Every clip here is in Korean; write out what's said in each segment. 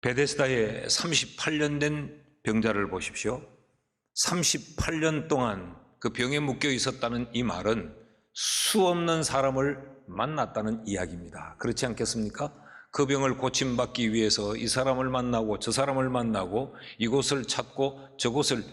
베데스다에 38년 된 병자를 보십시오. 38년 동안 그 병에 묶여 있었다는 이 말은 수없는 사람을 만났다는 이야기입니다. 그렇지 않겠습니까? 그 병을 고침받기 위해서 이 사람을 만나고 저 사람을 만나고 이곳을 찾고 저곳을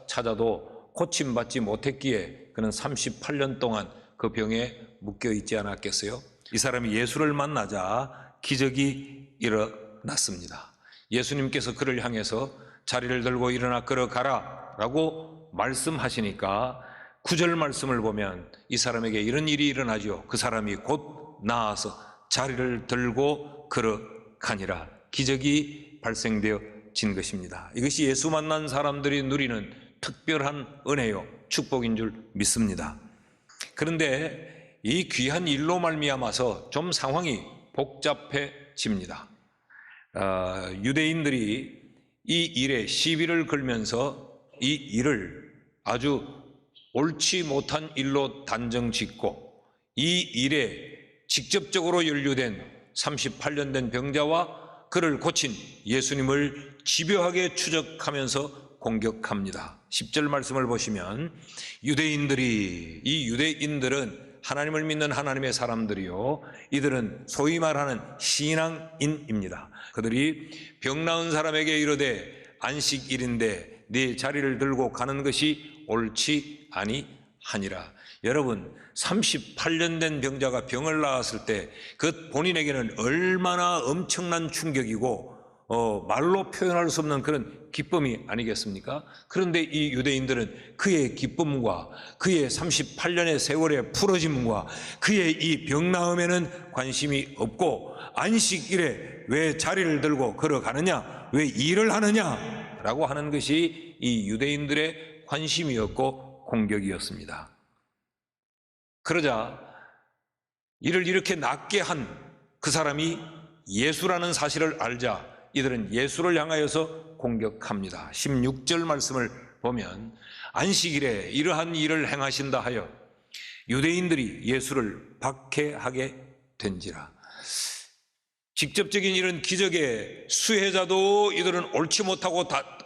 찾아도 고침받지 못했기에 그는 38년 동안 그 병에 묶여 있지 않았겠어요? 이 사람이 예수를 만나자 기적이 일어났습니다. 예수님께서 그를 향해서 자리를 들고 일어나 걸어가라 라고 말씀하시니까 9절 말씀을 보면 이 사람에게 이런 일이 일어나죠. 그 사람이 곧 나아서 자리를 들고 걸어가니라. 기적이 발생되어진 것입니다. 이것이 예수 만난 사람들이 누리는 특별한 은혜요 축복인 줄 믿습니다. 그런데 이 귀한 일로 말미암아서 좀 상황이 복잡해집니다. 유대인들이 이 일에 시비를 걸면서 이 일을 아주 옳지 못한 일로 단정짓고 이 일에 직접적으로 연루된 38년 된 병자와 그를 고친 예수님을 집요하게 추적하면서 공격합니다. 10절 말씀을 보시면 이 유대인들은 하나님을 믿는 하나님의 사람들이요, 이들은 소위 말하는 신앙인입니다. 그들이 병 나은 사람에게 이르되 안식일인데 네 자리를 들고 가는 것이 옳지 아니하니라. 여러분, 38년 된 병자가 병을 나았을 때 그 본인에게는 얼마나 엄청난 충격이고 말로 표현할 수 없는 그런 기쁨이 아니겠습니까? 그런데 이 유대인들은 그의 기쁨과 그의 38년의 세월의 풀어짐과 그의 이 병 나음에는 관심이 없고 안식일에 왜 자리를 들고 걸어가느냐, 왜 일을 하느냐 라고 하는 것이 이 유대인들의 관심이었고 공격이었습니다. 그러자 이를 이렇게 낮게 한 그 사람이 예수라는 사실을 알자 이들은 예수를 향하여서 공격합니다. 16절 말씀을 보면 안식일에 이러한 일을 행하신다 하여 유대인들이 예수를 박해하게 된지라. 직접적인 이런 기적의 수혜자도 이들은 옳지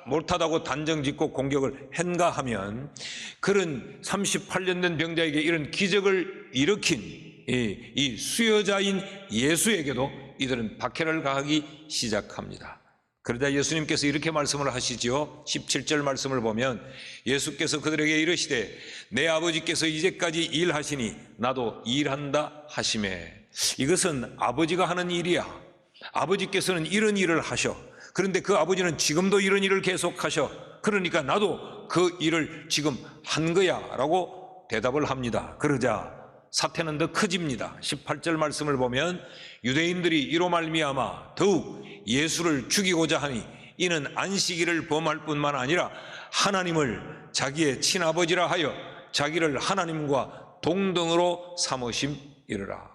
못하다고 단정짓고 공격을 했가 하면 그런 38년 된 병자에게 이런 기적을 일으킨 이 수혜자인 예수에게도 이들은 박해를 가하기 시작합니다. 그러자 예수님께서 이렇게 말씀을 하시지요. 17절 말씀을 보면 예수께서 그들에게 이르시되 내 아버지께서 이제까지 일하시니 나도 일한다 하시매. 이것은 아버지가 하는 일이야. 아버지께서는 이런 일을 하셔. 그런데 그 아버지는 지금도 이런 일을 계속하셔. 그러니까 나도 그 일을 지금 한 거야 라고 대답을 합니다. 그러자 사태는 더 커집니다. 18절 말씀을 보면 유대인들이 이로 말미암아 더욱 예수를 죽이고자 하니 이는 안식일을 범할 뿐만 아니라 하나님을 자기의 친아버지라 하여 자기를 하나님과 동등으로 삼으심이르라.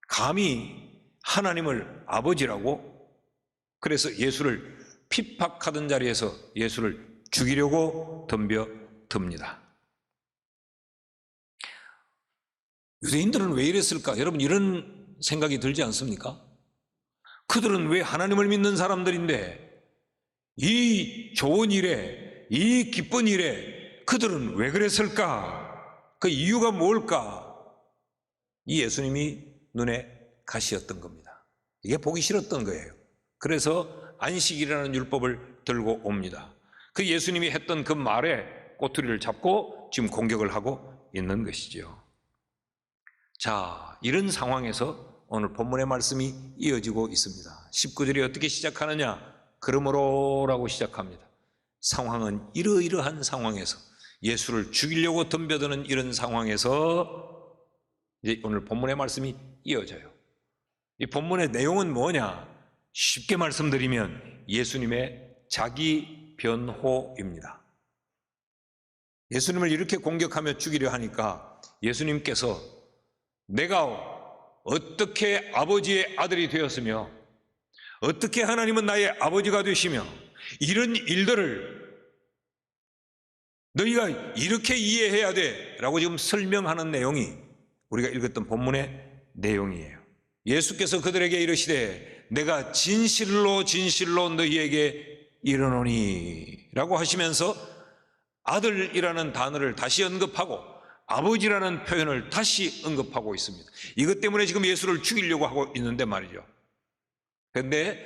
감히 하나님을 아버지라고, 그래서 예수를 핍박하던 자리에서 예수를 죽이려고 덤벼듭니다. 유대인들은 왜 이랬을까? 여러분, 이런 생각이 들지 않습니까? 그들은 왜 하나님을 믿는 사람들인데 이 좋은 일에, 이 기쁜 일에 그들은 왜 그랬을까? 그 이유가 뭘까? 이 예수님이 눈에 가시였던 겁니다. 이게 보기 싫었던 거예요. 그래서 안식일이라는 율법을 들고 옵니다. 그 예수님이 했던 그 말에 꼬투리를 잡고 지금 공격을 하고 있는 것이죠. 자, 이런 상황에서 오늘 본문의 말씀이 이어지고 있습니다. 19절이 어떻게 시작하느냐? 그러므로 라고 시작합니다. 상황은 이러이러한 상황에서 예수를 죽이려고 덤벼드는 이런 상황에서 이제 오늘 본문의 말씀이 이어져요. 이 본문의 내용은 뭐냐? 쉽게 말씀드리면 예수님의 자기 변호입니다. 예수님을 이렇게 공격하며 죽이려 하니까 예수님께서 내가 어떻게 아버지의 아들이 되었으며 어떻게 하나님은 나의 아버지가 되시며 이런 일들을 너희가 이렇게 이해해야 돼 라고 지금 설명하는 내용이 우리가 읽었던 본문의 내용이에요. 예수께서 그들에게 이르시되 내가 진실로 진실로 너희에게 이르노니 라고 하시면서 아들이라는 단어를 다시 언급하고 아버지라는 표현을 다시 언급하고 있습니다. 이것 때문에 지금 예수를 죽이려고 하고 있는데 말이죠. 그런데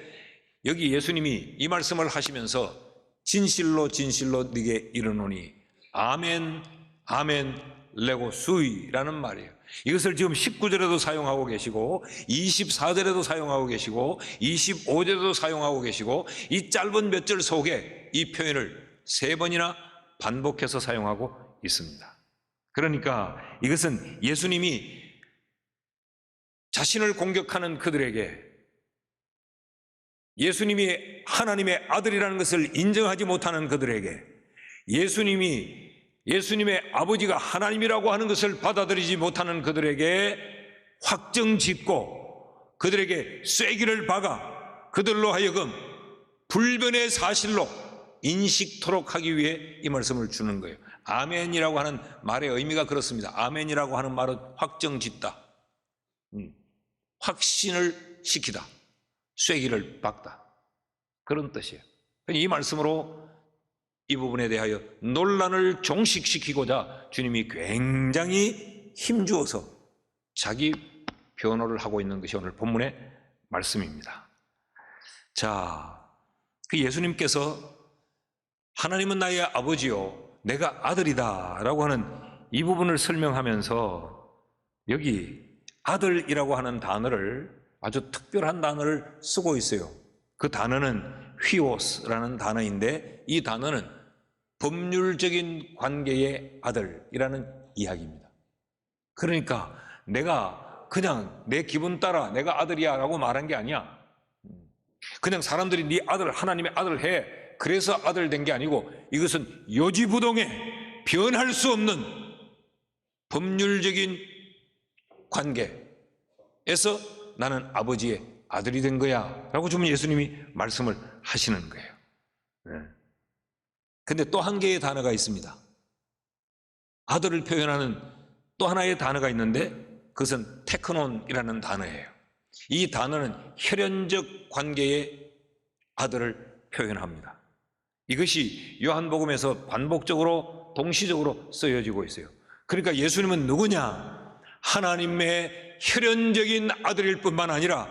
여기 예수님이 이 말씀을 하시면서 진실로 진실로 네게 이르노니 아멘 아멘 레고수이라는 말이에요. 이것을 지금 19절에도 사용하고 계시고 24절에도 사용하고 계시고 25절에도 사용하고 계시고 이 짧은 몇 절 속에 이 표현을 3번이나 반복해서 사용하고 있습니다. 그러니까 이것은 예수님이 자신을 공격하는 그들에게 예수님이 하나님의 아들이라는 것을 인정하지 못하는 그들에게 예수님의 아버지가 하나님이라고 하는 것을 받아들이지 못하는 그들에게 확정짓고 그들에게 쐐기를 박아 그들로 하여금 불변의 사실로 인식토록 하기 위해 이 말씀을 주는 거예요. 아멘이라고 하는 말의 의미가 그렇습니다. 아멘이라고 하는 말은 확정짓다, 확신을 시키다, 쐐기를 박다, 그런 뜻이에요. 이 말씀으로 이 부분에 대하여 논란을 종식시키고자 주님이 굉장히 힘주어서 자기 변호를 하고 있는 것이 오늘 본문의 말씀입니다. 자, 그 예수님께서 하나님은 나의 아버지요 내가 아들이다 라고 하는 이 부분을 설명하면서 여기 아들이라고 하는 단어를 아주 특별한 단어를 쓰고 있어요. 그 단어는 휘오스라는 단어인데 이 단어는 법률적인 관계의 아들이라는 이야기입니다. 그러니까 내가 그냥 내 기분 따라 내가 아들이야 라고 말한 게 아니야. 그냥 사람들이 네 아들 하나님의 아들 해 그래서 아들 된 게 아니고 이것은 요지부동의 변할 수 없는 법률적인 관계에서 나는 아버지의 아들이 된 거야 라고 주면 예수님이 말씀을 하시는 거예요. 근데 또 한 개의 단어가 있습니다. 아들을 표현하는 또 하나의 단어가 있는데 그것은 테크논이라는 단어예요. 이 단어는 혈연적 관계의 아들을 표현합니다. 이것이 요한복음에서 반복적으로 동시적으로 쓰여지고 있어요. 그러니까 예수님은 누구냐? 하나님의 혈연적인 아들일 뿐만 아니라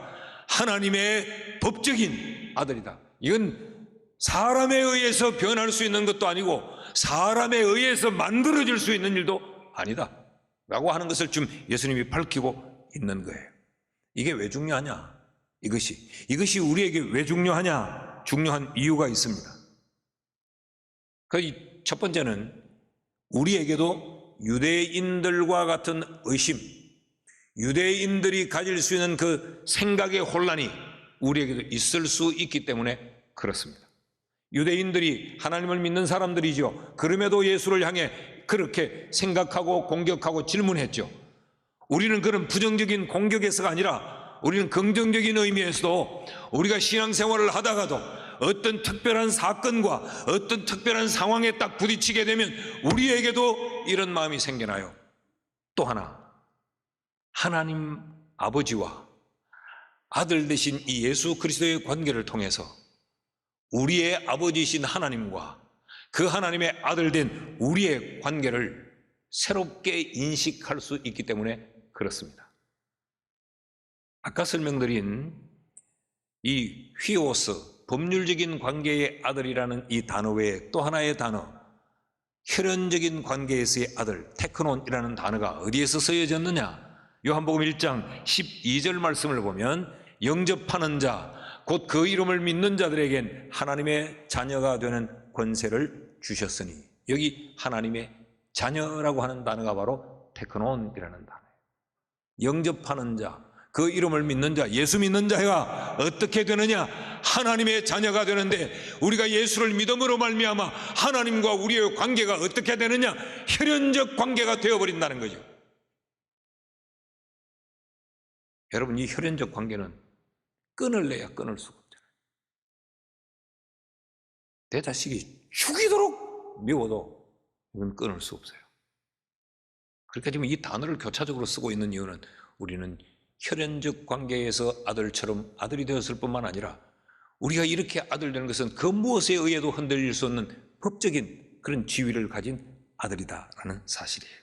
하나님의 법적인 아들이다. 이건 사람에 의해서 변할 수 있는 것도 아니고 사람에 의해서 만들어질 수 있는 일도 아니다 라고 하는 것을 지금 예수님이 밝히고 있는 거예요. 이게 왜 중요하냐? 이것이 우리에게 왜 중요하냐? 중요한 이유가 있습니다. 그 첫 번째는 우리에게도 유대인들과 같은 의심, 유대인들이 가질 수 있는 그 생각의 혼란이 우리에게도 있을 수 있기 때문에 그렇습니다. 유대인들이 하나님을 믿는 사람들이죠. 그럼에도 예수를 향해 그렇게 생각하고 공격하고 질문했죠. 우리는 그런 부정적인 공격에서가 아니라 우리는 긍정적인 의미에서도 우리가 신앙생활을 하다가도 어떤 특별한 사건과 어떤 특별한 상황에 딱 부딪히게 되면 우리에게도 이런 마음이 생겨나요. 또 하나, 하나님 아버지와 아들 되신 이 예수 그리스도의 관계를 통해서 우리의 아버지이신 하나님과 그 하나님의 아들 된 우리의 관계를 새롭게 인식할 수 있기 때문에 그렇습니다. 아까 설명드린 이 휘오스, 법률적인 관계의 아들이라는 이 단어 외에 또 하나의 단어, 혈연적인 관계에서의 아들, 테크논이라는 단어가 어디에서 쓰여졌느냐? 요한복음 1장 12절 말씀을 보면 영접하는 자, 곧 그 이름을 믿는 자들에겐 하나님의 자녀가 되는 권세를 주셨으니, 여기 하나님의 자녀라고 하는 단어가 바로 테크논이라는 단어예요. 영접하는 자, 그 이름을 믿는 자, 예수 믿는 자가 어떻게 되느냐? 하나님의 자녀가 되는데 우리가 예수를 믿음으로 말미암아 하나님과 우리의 관계가 어떻게 되느냐? 혈연적 관계가 되어버린다는 거죠. 여러분, 이 혈연적 관계는 끊을래야 끊을 수가 없잖아요. 내 자식이 죽이도록 미워도 이건 끊을 수 없어요. 그러니까 지금 이 단어를 교차적으로 쓰고 있는 이유는 우리는 혈연적 관계에서 아들처럼 아들이 되었을 뿐만 아니라 우리가 이렇게 아들 되는 것은 그 무엇에 의해도 흔들릴 수 없는 법적인 그런 지위를 가진 아들이다라는 사실이에요.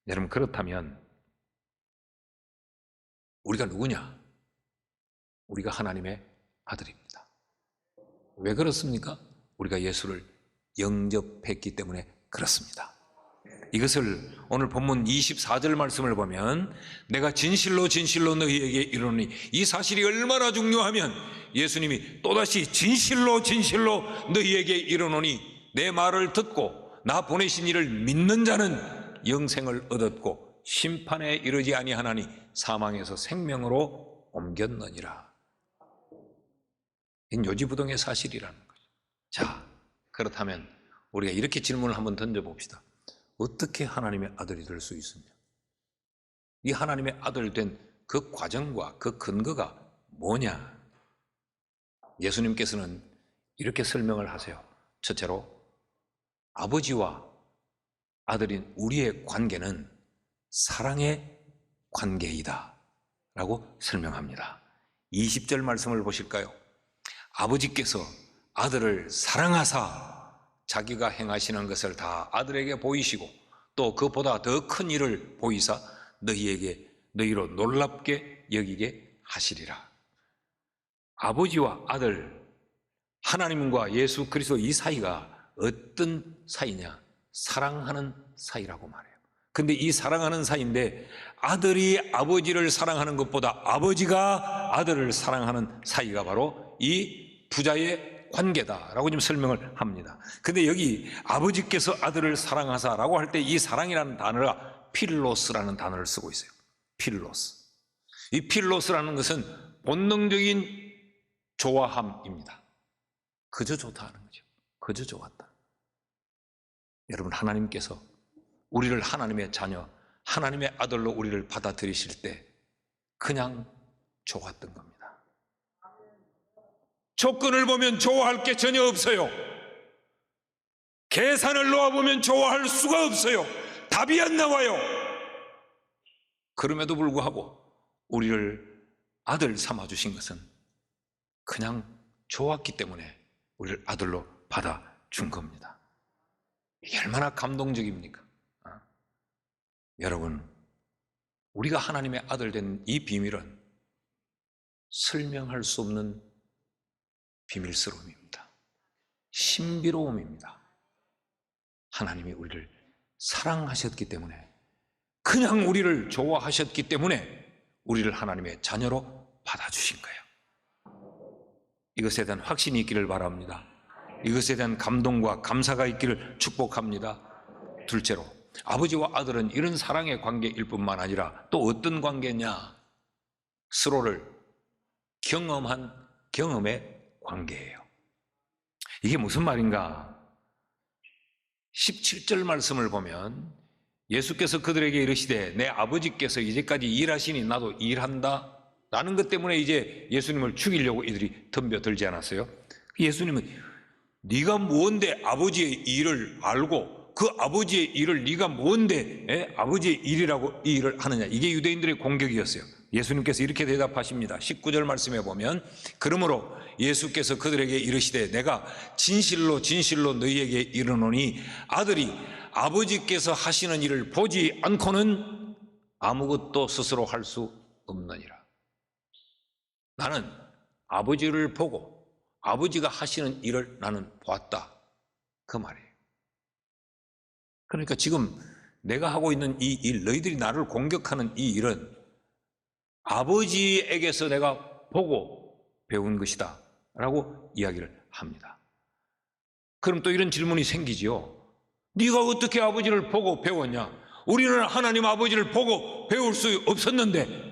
여러분, 그렇다면 우리가 누구냐? 우리가 하나님의 아들입니다. 왜 그렇습니까? 우리가 예수를 영접했기 때문에 그렇습니다. 이것을 오늘 본문 24절 말씀을 보면 내가 진실로 진실로 너희에게 이르노니, 이 사실이 얼마나 중요하면 예수님이 또다시 진실로 진실로 너희에게 이르노니 내 말을 듣고 나 보내신 이를 믿는 자는 영생을 얻었고 심판에 이르지 아니하나니 사망에서 생명으로 옮겼느니라. 이건 요지부동의 사실이라는 거죠. 자, 그렇다면 우리가 이렇게 질문을 한번 던져봅시다. 어떻게 하나님의 아들이 될 수 있느냐? 이 하나님의 아들 된 그 과정과 그 근거가 뭐냐? 예수님께서는 이렇게 설명을 하세요. 첫째로, 아버지와 아들인 우리의 관계는 사랑의 관계이다 라고 설명합니다. 20절 말씀을 보실까요? 아버지께서 아들을 사랑하사 자기가 행하시는 것을 다 아들에게 보이시고 또 그보다 더 큰 일을 보이사 너희로 놀랍게 여기게 하시리라. 아버지와 아들, 하나님과 예수 그리스도 이 사이가 어떤 사이냐? 사랑하는 사이라고 말해요. 근데 이 사랑하는 사이인데 아들이 아버지를 사랑하는 것보다 아버지가 아들을 사랑하는 사이가 바로 이 부자의 관계다라고 지금 설명을 합니다. 근데 여기 아버지께서 아들을 사랑하사라고 할 때 이 사랑이라는 단어가 필로스라는 단어를 쓰고 있어요. 필로스. 이 필로스라는 것은 본능적인 좋아함입니다. 그저 좋다 하는 거죠. 그저 좋았다. 여러분, 하나님께서 우리를 하나님의 자녀, 하나님의 아들로 우리를 받아들이실 때 그냥 좋았던 겁니다. 조건을 보면 좋아할 게 전혀 없어요. 계산을 놓아보면 좋아할 수가 없어요. 답이 안 나와요. 그럼에도 불구하고 우리를 아들 삼아주신 것은 그냥 좋았기 때문에 우리를 아들로 받아준 겁니다. 이게 얼마나 감동적입니까? 여러분, 우리가 하나님의 아들 된 이 비밀은 설명할 수 없는 비밀스러움입니다. 신비로움입니다. 하나님이 우리를 사랑하셨기 때문에, 그냥 우리를 좋아하셨기 때문에 우리를 하나님의 자녀로 받아주신 거예요. 이것에 대한 확신이 있기를 바랍니다. 이것에 대한 감동과 감사가 있기를 축복합니다. 둘째로, 아버지와 아들은 이런 사랑의 관계일 뿐만 아니라 또 어떤 관계냐? 서로를 경험한 경험의 관계예요. 이게 무슨 말인가? 17절 말씀을 보면 예수께서 그들에게 이르시되 내 아버지께서 이제까지 일하시니 나도 일한다 라는 것 때문에 이제 예수님을 죽이려고 이들이 덤벼들지 않았어요? 예수님은 네가 뭔데 아버지의 일을 알고 그 아버지의 일을 네가 뭔데 아버지의 일이라고 이 일을 하느냐? 이게 유대인들의 공격이었어요. 예수님께서 이렇게 대답하십니다. 19절 말씀에 보면 그러므로 예수께서 그들에게 이르시되 내가 진실로 진실로 너희에게 이르노니 아들이 아버지께서 하시는 일을 보지 않고는 아무것도 스스로 할 수 없느니라. 나는 아버지를 보고 아버지가 하시는 일을 나는 보았다. 그 말이에요. 그러니까 지금 내가 하고 있는 이 일, 너희들이 나를 공격하는 이 일은 아버지에게서 내가 보고 배운 것이다 라고 이야기를 합니다. 그럼 또 이런 질문이 생기지요. 네가 어떻게 아버지를 보고 배웠냐? 우리는 하나님 아버지를 보고 배울 수 없었는데.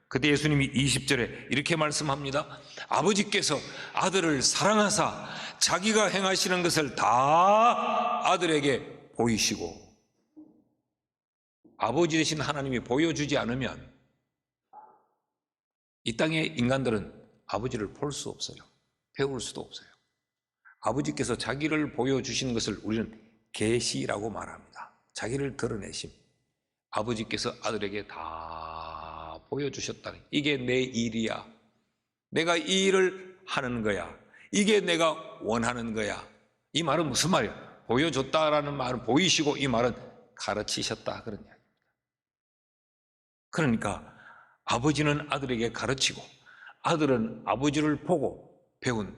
그때 예수님이 20절에 이렇게 말씀합니다. 아버지께서 아들을 사랑하사 자기가 행하시는 것을 다 아들에게 보이시고, 아버지 되신 하나님이 보여주지 않으면 이 땅의 인간들은 아버지를 볼 수 없어요. 배울 수도 없어요. 아버지께서 자기를 보여주시는 것을 우리는 계시라고 말합니다. 자기를 드러내심. 아버지께서 아들에게 다 보여주셨다. 이게 내 일이야. 내가 이 일을 하는 거야. 이게 내가 원하는 거야. 이 말은 무슨 말이야? 보여줬다라는 말은 보이시고, 이 말은 가르치셨다, 그런 이야기입니다. 그러니까 아버지는 아들에게 가르치고 아들은 아버지를 보고 배운.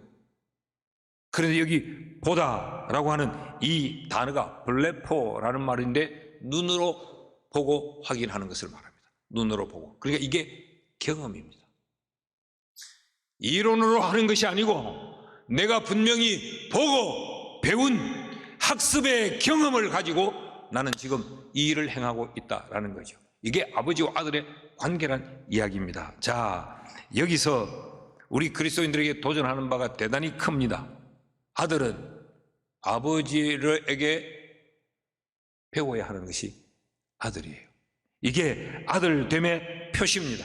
그런데 여기 보다라고 하는 이 단어가 블레포라는 말인데, 눈으로 보고 확인하는 것을 말합니다. 눈으로 보고. 그러니까 이게 경험입니다. 이론으로 하는 것이 아니고 내가 분명히 보고 배운 학습의 경험을 가지고 나는 지금 이 일을 행하고 있다라는 거죠. 이게 아버지와 아들의 관계란 이야기입니다. 자, 여기서 우리 그리스도인들에게 도전하는 바가 대단히 큽니다. 아들은 아버지에게 배워야 하는 것이 아들이에요. 이게 아들됨의 표시입니다.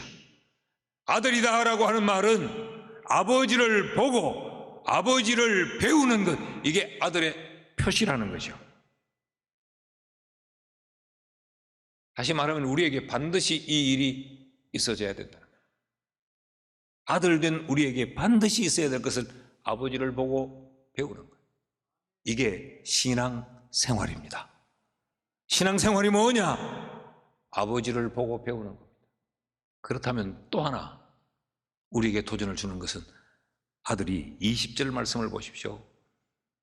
아들이다라고 하는 말은 아버지를 보고 아버지를 배우는 것, 이게 아들의 표시라는 거죠. 다시 말하면 우리에게 반드시 이 일이 있어져야 된다. 아들된 우리에게 반드시 있어야 될 것을 아버지를 보고 배우는 거예요. 이게 신앙생활입니다. 신앙생활이 뭐냐? 아버지를 보고 배우는 겁니다. 그렇다면 또 하나 우리에게 도전을 주는 것은, 아들이 20절 말씀을 보십시오.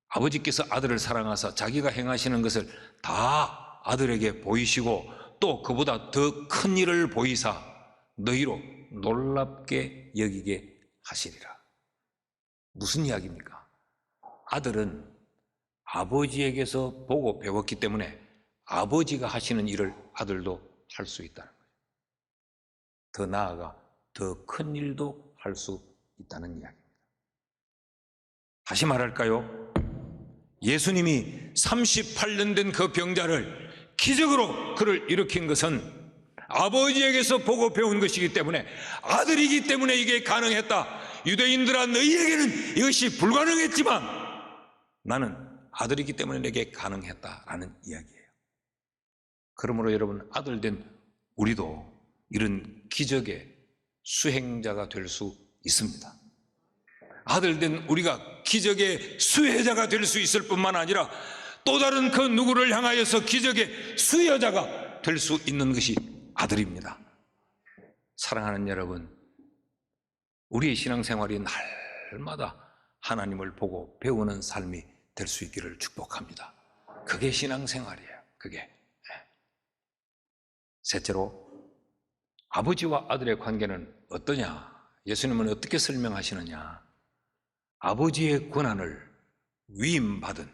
아버지께서 아들을 사랑하사 자기가 행하시는 것을 다 아들에게 보이시고 또 그보다 더 큰 일을 보이사 너희로 놀랍게 여기게 하시리라. 무슨 이야기입니까? 아들은 아버지에게서 보고 배웠기 때문에 아버지가 하시는 일을 아들도 할 수 있다는 거예요. 더 나아가 더 큰 일도 할 수 있다는 이야기입니다. 다시 말할까요? 예수님이 38년 된 그 병자를 기적으로 그를 일으킨 것은 아버지에게서 보고 배운 것이기 때문에, 아들이기 때문에 이게 가능했다. 유대인들아, 너희에게는 이것이 불가능했지만 나는 아들이기 때문에 내게 가능했다라는 이야기예요. 그러므로 여러분, 아들된 우리도 이런 기적의 수행자가 될 수 있습니다. 아들된 우리가 기적의 수혜자가 될 수 있을 뿐만 아니라 또 다른 그 누구를 향하여서 기적의 수여자가 될 수 있는 것이 아들입니다. 사랑하는 여러분, 우리의 신앙생활이 날마다 하나님을 보고 배우는 삶이 될 수 있기를 축복합니다. 그게 신앙생활이에요. 그게. 셋째로, 아버지와 아들의 관계는 어떠냐? 예수님은 어떻게 설명하시느냐? 아버지의 권한을 위임받은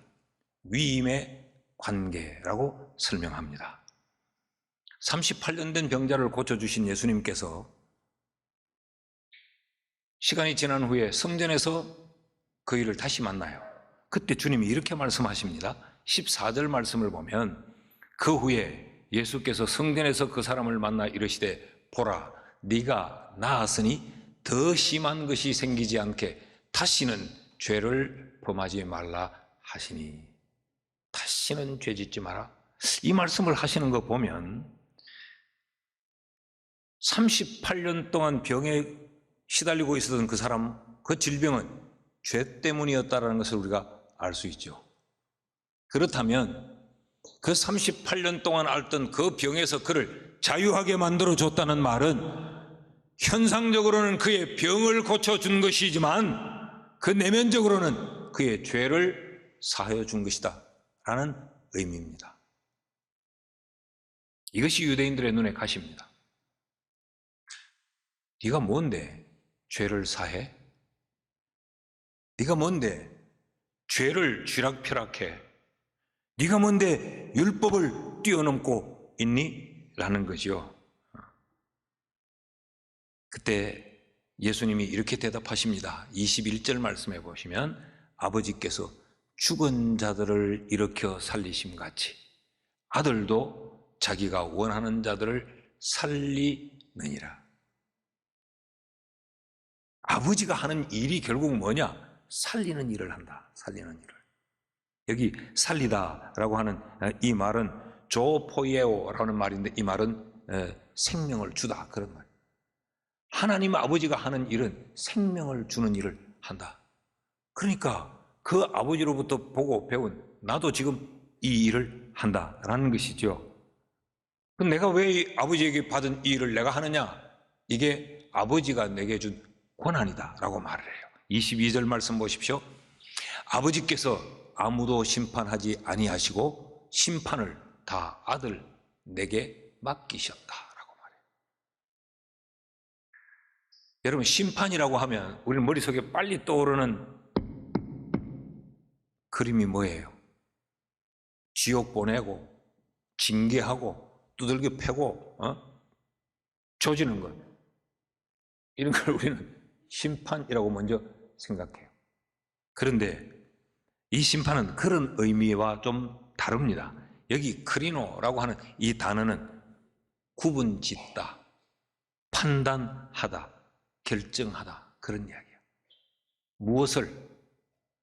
위임의 관계라고 설명합니다. 38년 된 병자를 고쳐주신 예수님께서 시간이 지난 후에 성전에서 그 일을 다시 만나요. 그때 주님이 이렇게 말씀하십니다. 14절 말씀을 보면, 그 후에 예수께서 성전에서 그 사람을 만나 이르시되, 보라, 네가 나았으니 더 심한 것이 생기지 않게 다시는 죄를 범하지 말라 하시니. 다시는 죄 짓지 마라. 이 말씀을 하시는 거 보면 38년 동안 병에 시달리고 있었던 그 사람, 그 질병은 죄 때문이었다는 것을 우리가 알 수 있죠. 그렇다면 그 38년 동안 앓던 그 병에서 그를 자유하게 만들어줬다는 말은 현상적으로는 그의 병을 고쳐준 것이지만 그 내면적으로는 그의 죄를 사하여 준 것이다 라는 의미입니다. 이것이 유대인들의 눈에 가십니다. 네가 뭔데 죄를 사해? 네가 뭔데 죄를 쥐락펴락해? 네가 뭔데 율법을 뛰어넘고 있니? 라는 거죠. 그때 예수님이 이렇게 대답하십니다. 21절 말씀해 보시면, 아버지께서 죽은 자들을 일으켜 살리심같이 아들도 자기가 원하는 자들을 살리느니라. 아버지가 하는 일이 결국 뭐냐? 살리는 일을 한다. 살리는 일을. 여기 살리다라고 하는 이 말은 조포예오라는 말인데, 이 말은 생명을 주다, 그런 말. 하나님 아버지가 하는 일은 생명을 주는 일을 한다. 그러니까 그 아버지로부터 보고 배운 나도 지금 이 일을 한다라는 것이죠. 그럼 내가 왜 아버지에게 받은 이 일을 내가 하느냐? 이게 아버지가 내게 준 권한이다라고 말을 해요. 22절 말씀 보십시오. 아버지께서 아무도 심판하지 아니하시고 심판을 다 아들 내게 맡기셨다라고 말해요. 여러분, 심판이라고 하면 우리 머릿속에 빨리 떠오르는 그림이 뭐예요? 지옥 보내고 징계하고 두들겨 패고 조지는 것, 이런 걸 우리는 심판이라고 먼저 생각해요. 그런데 이 심판은 그런 의미와 좀 다릅니다. 여기 크리노라고 하는 이 단어는 구분짓다, 판단하다, 결정하다, 그런 이야기예요.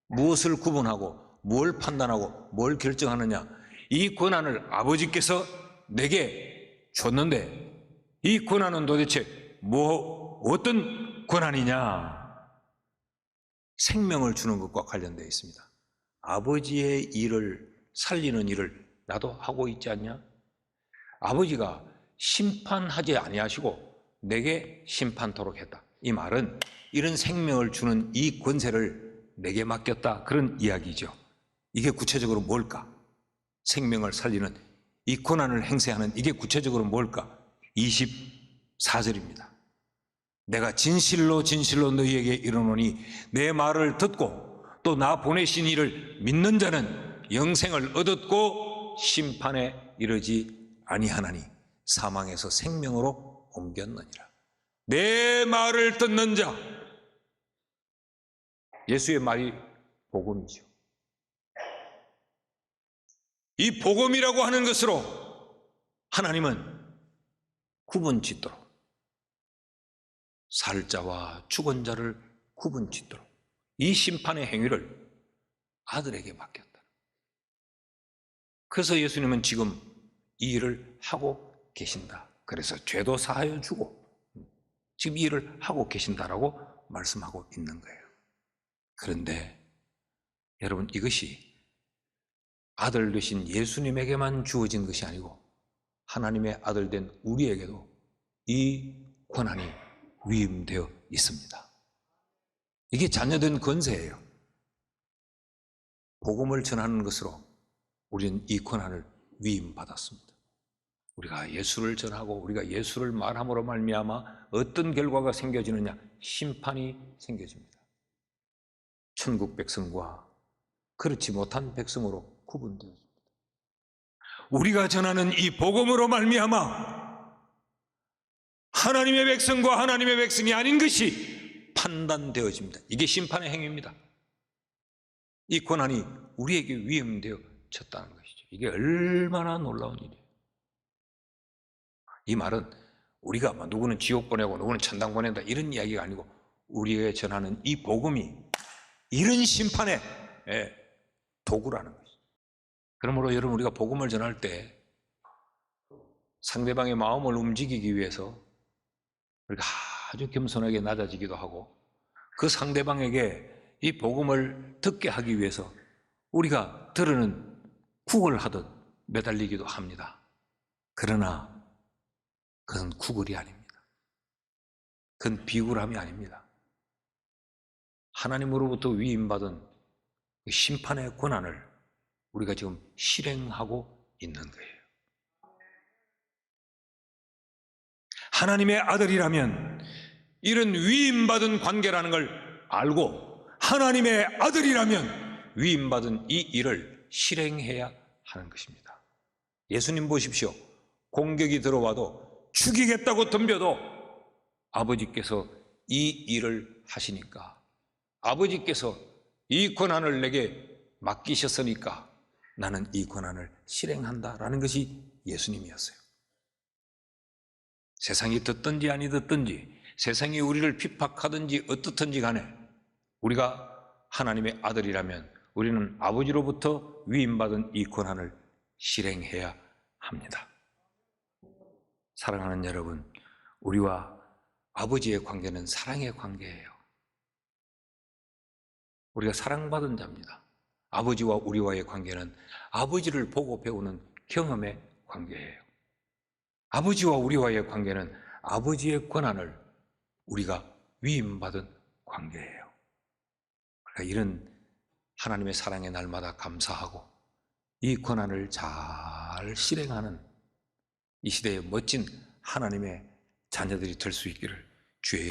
무엇을 구분하고 뭘 판단하고 뭘 결정하느냐, 이 권한을 아버지께서 내게 줬는데 이 권한은 도대체 어떤 권한이냐? 생명을 주는 것과 관련되어 있습니다. 아버지의 일을 살리는 일을 나도 하고 있지 않냐? 아버지가 심판하지 아니하시고 내게 심판토록 했다. 이 말은 이런 생명을 주는 이 권세를 내게 맡겼다, 그런 이야기죠. 이게 구체적으로 뭘까? 생명을 살리는 이 권한을 행사하는 이게 구체적으로 뭘까? 24절입니다. 내가 진실로 진실로 너희에게 이르노니 내 말을 듣고 또 나 보내신 이를 믿는 자는 영생을 얻었고 심판에 이르지 아니하나니 사망에서 생명으로 옮겼느니라. 내 말을 듣는 자, 예수의 말이 복음이죠. 이 복음이라고 하는 것으로 하나님은 구분짓도록, 살 자와 죽은 자를 구분짓도록 이 심판의 행위를 아들에게 맡겼다. 그래서 예수님은 지금 이 일을 하고 계신다. 그래서 죄도 사하여 주고 지금 이 일을 하고 계신다라고 말씀하고 있는 거예요. 그런데 여러분, 이것이 아들 되신 예수님에게만 주어진 것이 아니고 하나님의 아들 된 우리에게도 이 권한이 위임되어 있습니다. 이게 자녀된 권세예요. 복음을 전하는 것으로 우리는 이 권한을 위임받았습니다. 우리가 예수를 전하고 우리가 예수를 말함으로 말미암아 어떤 결과가 생겨지느냐? 심판이 생겨집니다. 천국 백성과 그렇지 못한 백성으로 구분되어집니다. 우리가 전하는 이 복음으로 말미암아 하나님의 백성과 하나님의 백성이 아닌 것이 판단되어집니다. 이게 심판의 행위입니다. 이 권한이 우리에게 위임되어졌다는 것이죠. 이게 얼마나 놀라운 일이에요. 이 말은 우리가 누구는 지옥 보내고 누구는 천당 보낸다 이런 이야기가 아니고 우리에게 전하는 이 복음이 이런 심판의 도구라는 것이죠. 그러므로 여러분, 우리가 복음을 전할 때 상대방의 마음을 움직이기 위해서 우리가 아주 겸손하게 낮아지기도 하고 그 상대방에게 이 복음을 듣게 하기 위해서 우리가 들으는 구걸 하듯 매달리기도 합니다. 그러나 그건 구걸이 아닙니다. 그건 비굴함이 아닙니다. 하나님으로부터 위임받은 심판의 권한을 우리가 지금 실행하고 있는 거예요. 하나님의 아들이라면 이런 위임받은 관계라는 걸 알고 하나님의 아들이라면 위임받은 이 일을 실행해야 하는 것입니다. 예수님 보십시오. 공격이 들어와도 죽이겠다고 덤벼도 아버지께서 이 일을 하시니까, 아버지께서 이 권한을 내게 맡기셨으니까 나는 이 권한을 실행한다라는 것이 예수님이었어요. 세상이 듣든지 아니 듣든지, 세상이 우리를 핍박하든지 어떻든지 간에 우리가 하나님의 아들이라면 우리는 아버지로부터 위임받은 이 권한을 실행해야 합니다. 사랑하는 여러분, 우리와 아버지의 관계는 사랑의 관계예요. 우리가 사랑받은 자입니다. 아버지와 우리와의 관계는 아버지를 보고 배우는 경험의 관계예요. 아버지와 우리와의 관계는 아버지의 권한을 우리가 위임받은 관계예요. 그러니까 이런 하나님의 사랑에 날마다 감사하고 이 권한을 잘 실행하는 이 시대의 멋진 하나님의 자녀들이 될 수 있기를 주의